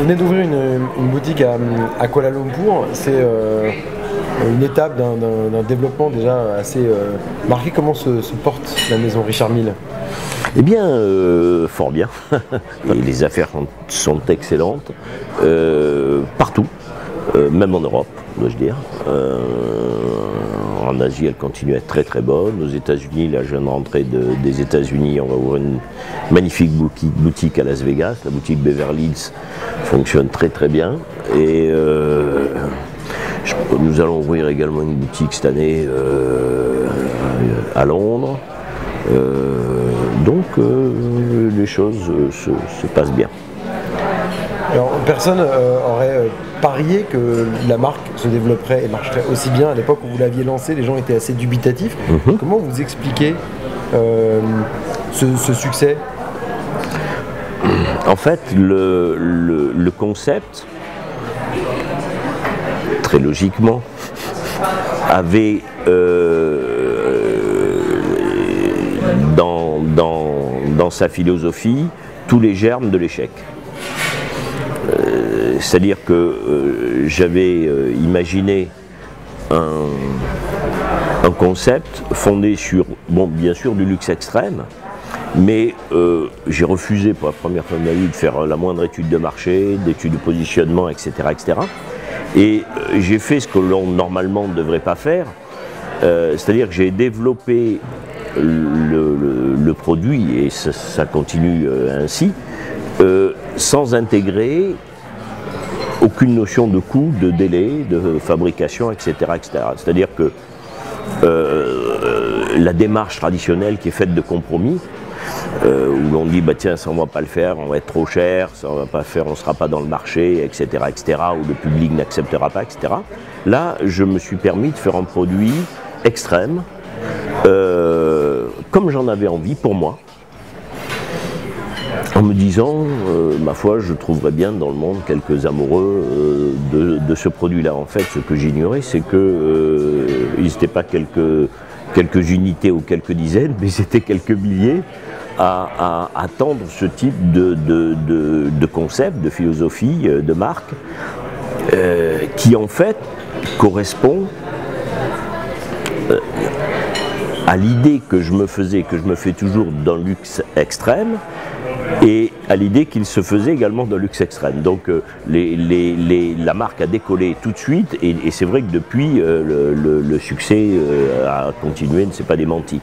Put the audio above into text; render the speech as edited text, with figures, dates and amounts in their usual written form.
venez d'ouvrir une boutique à Kuala Lumpur. C'est une étape d'un développement déjà assez marqué. Comment se porte la maison Richard Mille? Eh bien, fort bien. Les affaires sont excellentes partout, même en Europe, dois-je dire. En Asie, elle continue à être très très bonne. Aux États-Unis, là, je viens de rentrer des États-Unis. On va ouvrir une magnifique boutique à Las Vegas. La boutique Beverly Hills fonctionne très très bien. Et nous allons ouvrir également une boutique cette année à Londres. Donc les choses se passent bien. Alors personne aurait parié que la marque se développerait et marcherait aussi bien. À l'époque où vous l'aviez lancée, les gens étaient assez dubitatifs. Comment vous expliquez ce succès? En fait, le concept, très logiquement, avait dans sa philosophie tous les germes de l'échec. C'est-à-dire que j'avais imaginé un concept fondé sur, bon, bien sûr, du luxe extrême, mais j'ai refusé pour la première fois de ma vie de faire la moindre étude de marché, d'étude de positionnement, etc. etc. Et j'ai fait ce que l'on normalement ne devrait pas faire, c'est-à-dire que j'ai développé le produit, et ça continue ainsi, sans intégrer aucune notion de coût, de délai, de fabrication, etc. etc. C'est-à-dire que la démarche traditionnelle qui est faite de compromis, où l'on dit bah tiens, ça on va pas le faire, on va être trop cher, ça on va pas faire, on sera pas dans le marché, etc., etc., ou le public n'acceptera pas, etc. Là, je me suis permis de faire un produit extrême, comme j'en avais envie pour moi, en me disant, ma foi, je trouverais bien dans le monde quelques amoureux de ce produit-là. En fait, ce que j'ignorais, c'est que ils n'étaient pas quelques unités ou quelques dizaines, mais c'était quelques milliers à attendre ce type de concept, de philosophie, de marque, qui en fait correspond à l'idée que je me faisais, que je me fais toujours dans le luxe extrême, et à l'idée qu'il se faisait également dans le luxe extrême. Donc la marque a décollé tout de suite, et c'est vrai que depuis, le succès a continué, ne s'est pas démenti.